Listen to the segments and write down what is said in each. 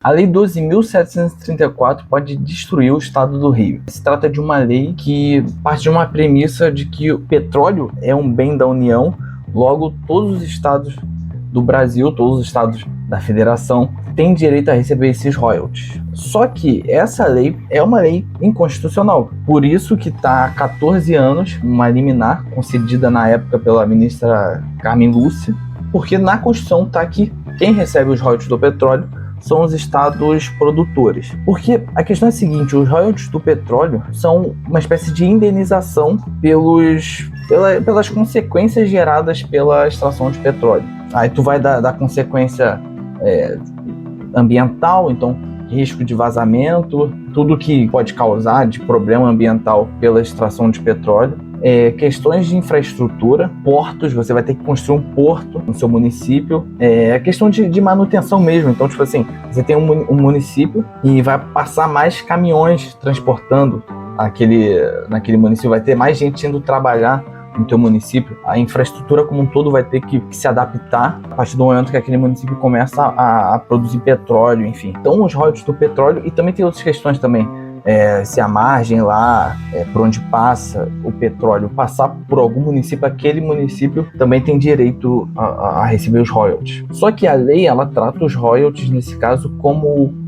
A Lei 12.734 pode destruir o estado do Rio. Se trata de uma lei que parte de uma premissa de que o petróleo é um bem da União, logo todos os estados do Brasil, todos os estados da Federação, têm direito a receber esses royalties. Só que essa lei é uma lei inconstitucional. Por isso que está há 14 anos, uma liminar concedida na época pela ministra Carmen Lúcia, porque na Constituição está que quem recebe os royalties do petróleo são os estados produtores. Porque a questão é a seguinte, os royalties do petróleo são uma espécie de indenização pelas consequências geradas pela extração de petróleo. Aí tu vai dar consequência ambiental, então risco de vazamento, tudo que pode causar de problema ambiental pela extração de petróleo. Questões de infraestrutura, portos, você vai ter que construir um porto no seu município, questão de manutenção mesmo. Então, tipo assim, você tem um município e vai passar mais caminhões transportando naquele município, vai ter mais gente indo trabalhar no teu município, a infraestrutura como um todo vai ter que se adaptar a partir do momento que aquele município começa a produzir petróleo, enfim. Então, os royalties do petróleo, e também tem outras questões também, se a margem lá, por onde passa o petróleo, passar por algum município, aquele município também tem direito a receber os royalties. Só que a lei, ela trata os royalties, nesse caso,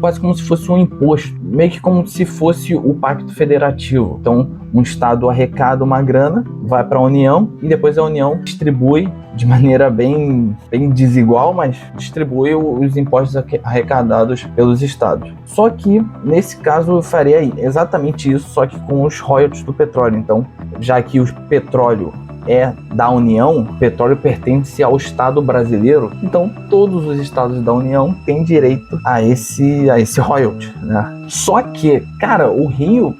quase como se fosse um imposto, meio que como se fosse o Pacto Federativo. Então, um estado arrecada uma grana, vai para a União e depois a União distribui de maneira bem desigual, mas distribui os impostos arrecadados pelos estados. Só que, nesse caso, eu faria exatamente isso, só que com os royalties do petróleo. Então, já que o petróleo é da União, o petróleo pertence ao Estado brasileiro, então todos os estados da União têm direito a esse royalty, né? Só que, cara, o Rio,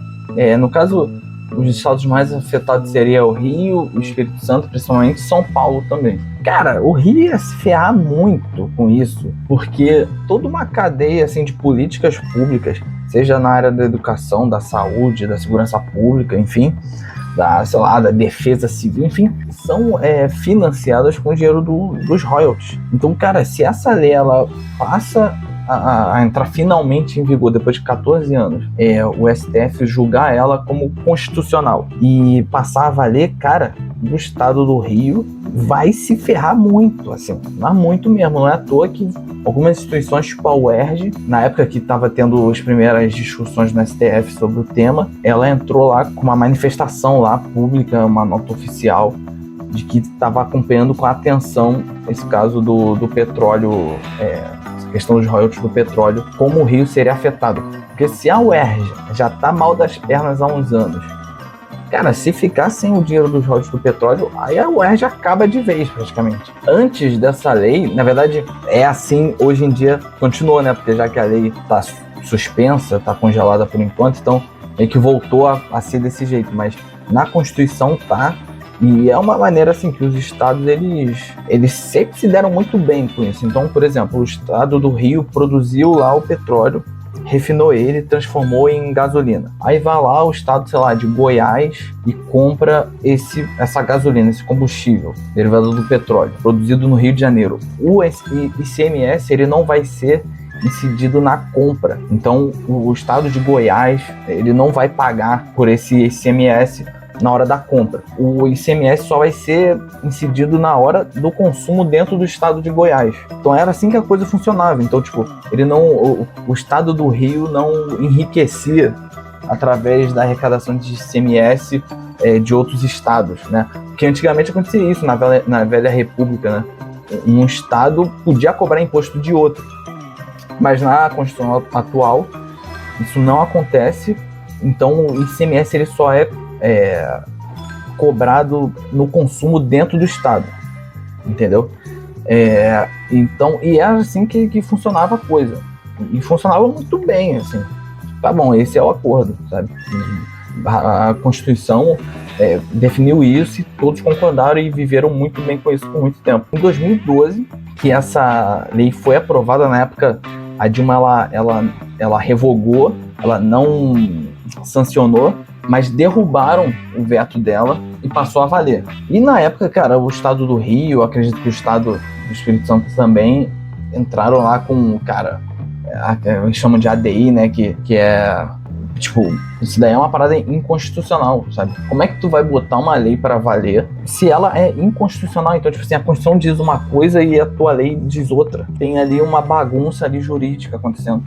no caso, os estados mais afetados seriam o Rio, o Espírito Santo, principalmente São Paulo também. Cara, o Rio ia se ferrar muito com isso, porque toda uma cadeia assim, de políticas públicas, seja na área da educação, da saúde, da segurança pública, enfim, da defesa civil, enfim, são financiadas com o dinheiro dos royalties. Então, cara, se essa lei ela passa a entrar finalmente em vigor depois de 14 anos, o STF julgar ela como constitucional e passar a valer, cara, no estado do Rio vai se ferrar muito, assim, mas muito mesmo. Não é à toa que algumas instituições, tipo a UERJ, na época que estava tendo as primeiras discussões no STF sobre o tema, ela entrou lá com uma manifestação lá pública, uma nota oficial, de que estava acompanhando com atenção esse caso do petróleo, questão dos royalties do petróleo, como o Rio seria afetado. Porque se a UERJ já tá mal das pernas há uns anos, cara, se ficar sem o dinheiro dos royalties do petróleo, aí a UERJ acaba de vez, praticamente. Antes dessa lei, na verdade, é assim, hoje em dia, continua, né? Porque já que a lei tá suspensa, tá congelada por enquanto, então é que voltou a ser desse jeito. Mas na Constituição tá. E é uma maneira assim que os estados eles sempre se deram muito bem com isso. Então, por exemplo, o estado do Rio produziu lá o petróleo, refinou ele, transformou em gasolina. Aí vai lá o estado, sei lá, de Goiás e compra essa gasolina, esse combustível derivado do petróleo, produzido no Rio de Janeiro. O ICMS ele não vai ser incidido na compra. Então, o estado de Goiás ele não vai pagar por esse ICMS na hora da compra. O ICMS só vai ser incidido na hora do consumo dentro do estado de Goiás. Então era assim que a coisa funcionava. Então, tipo, o estado do Rio não enriquecia através da arrecadação de ICMS de outros estados, né? Porque antigamente acontecia isso na velha república, né? Um estado podia cobrar imposto de outro. Mas na Constituição atual, isso não acontece. Então o ICMS ele só é cobrado no consumo dentro do estado, entendeu? Então, e era assim que funcionava a coisa, e funcionava muito bem, assim. Tá bom, esse é o acordo, sabe? A Constituição definiu isso e todos concordaram e viveram muito bem com isso por muito tempo. Em 2012, que essa lei foi aprovada, na época a Dilma ela revogou, ela não sancionou, mas derrubaram o veto dela e passou a valer. E na época, cara, o estado do Rio, acredito que o estado do Espírito Santo também entraram lá com, cara, eles chamam de ADI, né, que é, tipo, isso daí é uma parada inconstitucional, sabe? Como é que tu vai botar uma lei para valer se ela é inconstitucional? Então, tipo assim, a Constituição diz uma coisa e a tua lei diz outra. Tem ali uma bagunça ali jurídica acontecendo.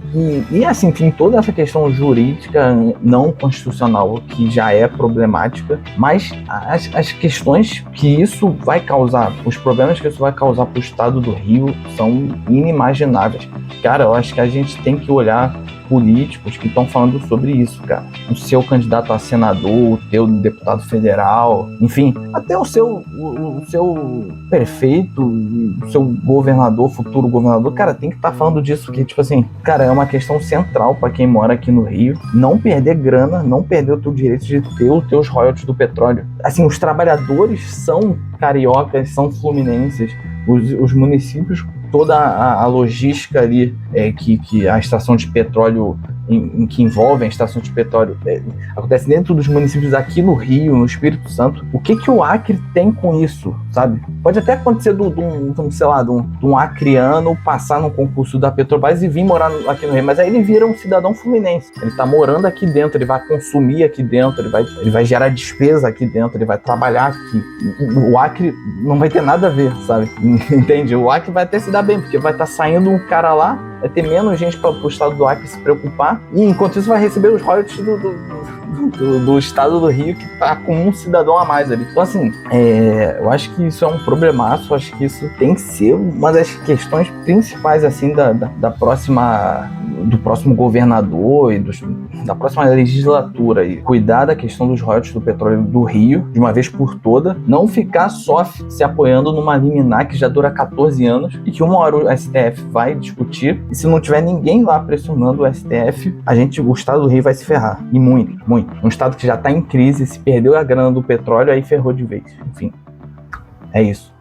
E assim, tem toda essa questão jurídica não constitucional que já é problemática, mas as questões que isso vai causar, os problemas que isso vai causar pro estado do Rio são inimagináveis. Cara, eu acho que a gente tem que olhar políticos que estão falando sobre isso, cara. O seu candidato a senador, o teu deputado federal, enfim, até o seu prefeito, o seu governador, futuro governador, cara, tem que estar falando disso, que, tipo assim, cara, é uma questão central para quem mora aqui no Rio, não perder grana, não perder o teu direito de ter os teus royalties do petróleo. Assim, os trabalhadores são cariocas, são fluminenses, os municípios, toda a logística ali que a estação de petróleo que envolve a estação de petróleo acontece dentro dos municípios aqui no Rio, no Espírito Santo. O que o Acre tem com isso, sabe? Pode até acontecer de um acreano passar no concurso da Petrobras e vir morar aqui no Rio, mas aí ele vira um cidadão fluminense. Ele tá morando aqui dentro, ele vai consumir aqui dentro, ele vai gerar despesa aqui dentro, ele vai trabalhar aqui. O Acre não vai ter nada a ver, sabe? Entende? O Acre vai até se dar bem, porque vai estar saindo um cara lá, vai ter menos gente para o estado do Acre se preocupar, e enquanto isso vai receber os royalties do estado do Rio, que tá com um cidadão a mais ali. Então, assim, eu acho que isso é um problemaço, eu acho que isso tem que ser uma das questões principais, assim, do próximo governador e da próxima legislatura, e cuidar da questão dos royalties do petróleo do Rio, de uma vez por toda, não ficar só se apoiando numa liminar que já dura 14 anos, e que uma hora o STF vai discutir, e se não tiver ninguém lá pressionando o STF, o estado do Rio vai se ferrar, e muito, muito. Um estado que já está em crise, se perdeu a grana do petróleo, aí ferrou de vez. Enfim, é isso.